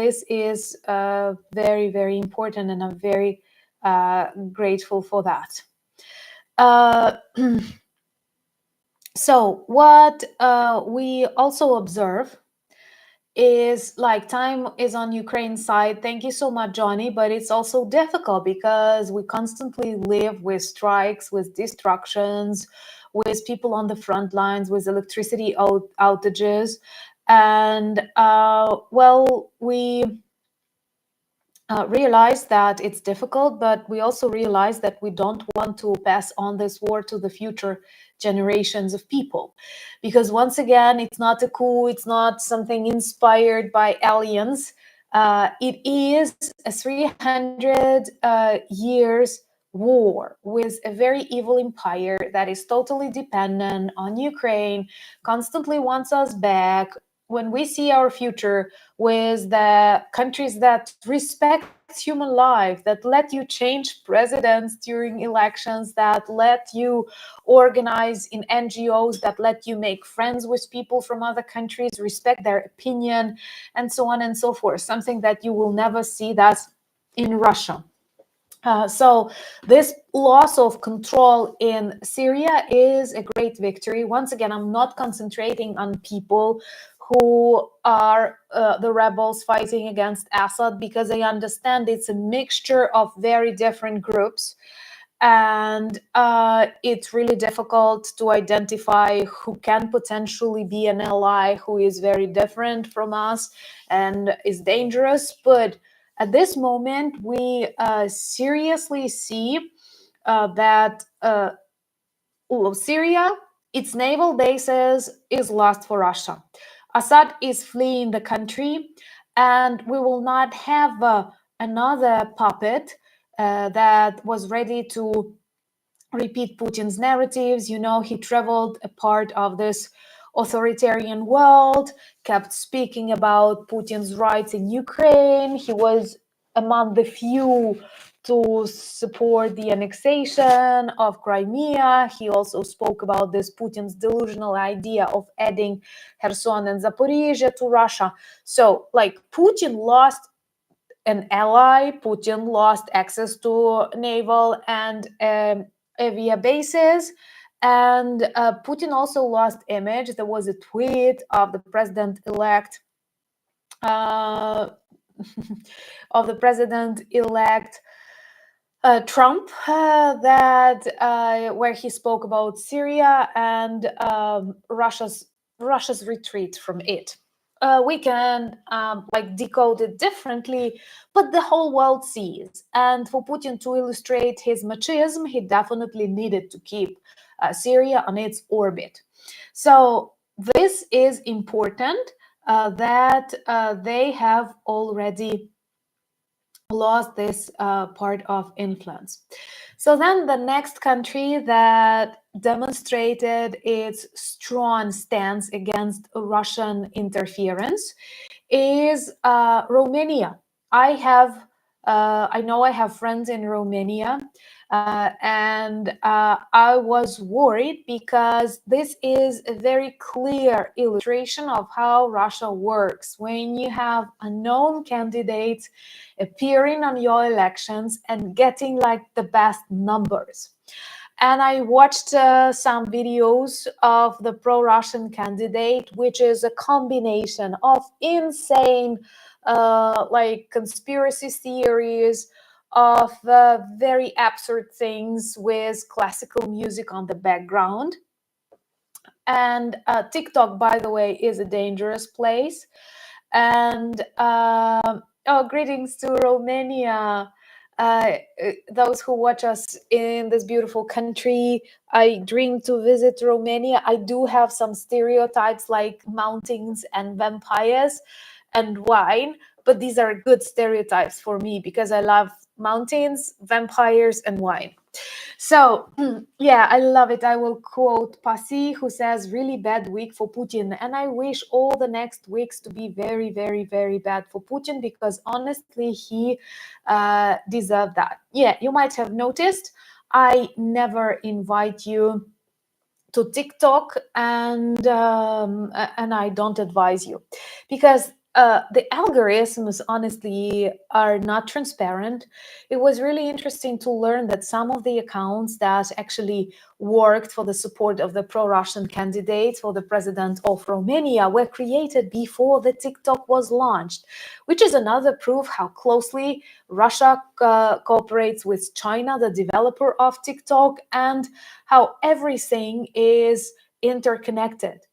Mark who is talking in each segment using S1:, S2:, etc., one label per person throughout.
S1: this is very, very important, and I'm very grateful for that. So what we also observe is like time is on Ukraine's side. Thank you so much, Johnny. But it's also difficult because we constantly live with strikes, with destructions, with people on the front lines, with electricity outages. And well, we realize that it's difficult, but we also realize that we don't want to pass on this war to the future generations of people. Because once again, it's not a coup, it's not something inspired by aliens. It is a 300 years war with a very evil empire that is totally dependent on Ukraine, constantly wants us back. When we see our future with the countries that respect human life, that let you change presidents during elections, that let you organize in NGOs, that let you make friends with people from other countries, respect their opinion, and so on and so forth. Something that you will never see that in Russia. So this loss of control in Syria is a great victory. Once again, I'm not concentrating on people who are the rebels fighting against Assad, because I understand it's a mixture of very different groups. And it's really difficult to identify who can potentially be an ally, who is very different from us and is dangerous. But at this moment, we seriously see that Syria, its naval bases, is lost for Russia. Assad is fleeing the country, and we will not have another puppet that was ready to repeat Putin's narratives. You know, he traveled a part of this authoritarian world, kept speaking about Putin's rights in Ukraine. He was among the few to support the annexation of Crimea. He also spoke about this Putin's delusional idea of adding Kherson and Zaporizhia to Russia. So, like, Putin lost an ally. Putin lost access to naval and avia bases. And Putin also lost image. There was a tweet of the president-elect Trump that where he spoke about Syria and Russia's retreat from it. We can like decode it differently, but the whole world sees. And for Putin to illustrate his machismo, he definitely needed to keep Syria on its orbit. So this is important that they have already lost this part of influence. So then the next country that demonstrated its strong stance against Russian interference is Romania. I know I have friends in Romania, and I was worried because this is a very clear illustration of how Russia works. When you have unknown candidates appearing on your elections and getting like the best numbers. And I watched some videos of the pro-Russian candidate, which is a combination of insane like conspiracy theories, of very absurd things with classical music on the background. And TikTok, by the way, is a dangerous place. And oh, greetings to Romania. Those who watch us in this beautiful country, I dream to visit Romania. I do have some stereotypes like mountains and vampires and wine, but these are good stereotypes for me because I love mountains, vampires, and wine. So, yeah, I love it. I will quote Pasi, who says, really bad week for Putin. And I wish all the next weeks to be very, very, very bad for Putin, because honestly, he deserved that. Yeah, you might have noticed, I never invite you to TikTok, and I don't advise you, because the algorithms honestly are not transparent. It was really interesting to learn that some of the accounts that actually worked for the support of the pro-Russian candidate for the president of Romania were created before the TikTok was launched, which is another proof how closely Russia cooperates with China, the developer of TikTok, and how everything is interconnected.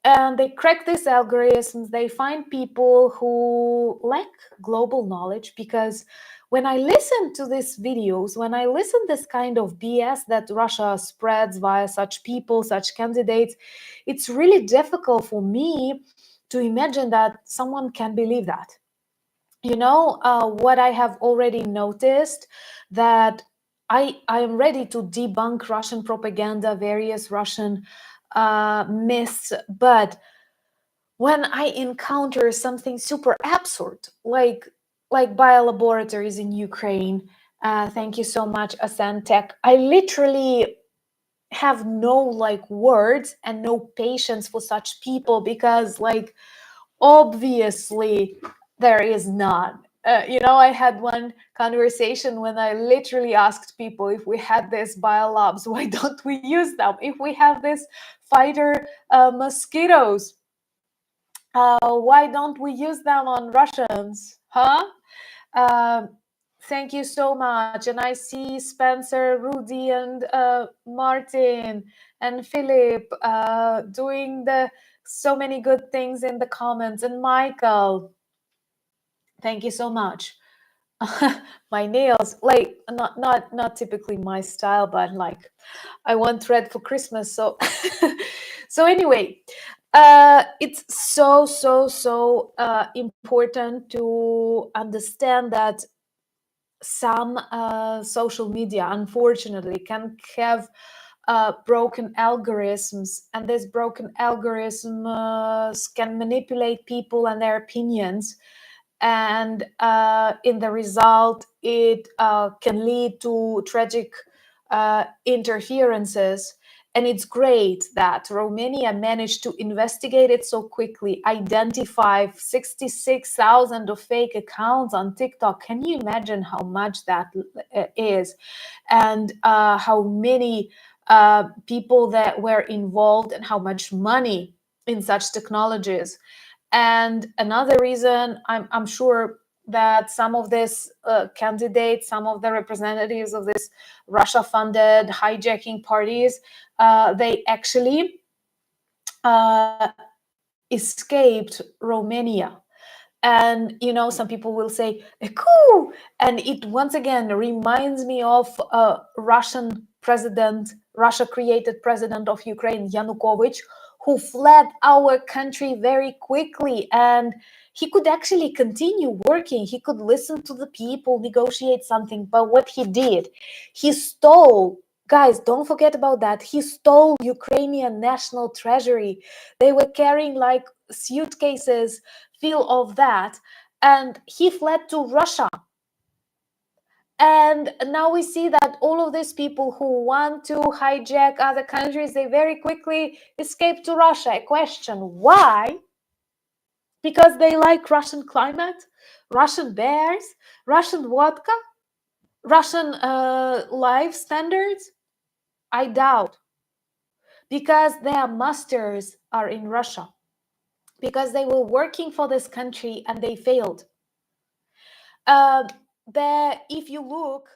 S1: And they crack these algorithms. They find people who lack global knowledge, because when I listen to these videos, when I listen this kind of BS that Russia spreads via such people, such candidates, it's really difficult for me to imagine that someone can believe that. What I have already noticed, that I am ready to debunk Russian propaganda, various Russian myths, but when I encounter something super absurd, like biolaboratories in Ukraine, thank you so much, Asantec. I literally have no words and no patience for such people, because obviously there is none. I had one conversation when I literally asked people, if we had these biolabs, why don't we use them? If we have these fighter mosquitoes, why don't we use them on Russians? Huh? Um, Thank you so much. And I see Spencer, Rudy, and Martin, and Philip doing so many good things in the comments. And Michael, thank you so much. My nails, not typically my style, but I want red for Christmas. So so anyway, it's so important to understand that some social media, unfortunately, can have broken algorithms, and these broken algorithms can manipulate people and their opinions, and in the result, it can lead to tragic interferences. And it's great that Romania managed to investigate it so quickly, identify 66,000 of fake accounts on TikTok. Can you imagine how much that is? And how many people that were involved, and how much money in such technologies. And another reason, I'm sure that some of these candidates, some of the representatives of this Russia-funded hijacking parties, they actually escaped Romania. And some people will say a coup, and it once again reminds me of Russia created president of Ukraine, Yanukovych, who fled our country very quickly, and he could actually continue working. He could listen to the people, negotiate something. But what he did, he stole. Guys, don't forget about that. He stole Ukrainian national treasury. They were carrying suitcases full of that, and he fled to Russia. And now we see that all of these people who want to hijack other countries, they very quickly escape to Russia. I question why? Because they like Russian climate, Russian bears, Russian vodka, Russian life standards? I doubt. Because their masters are in Russia. Because they were working for this country and they failed. If you look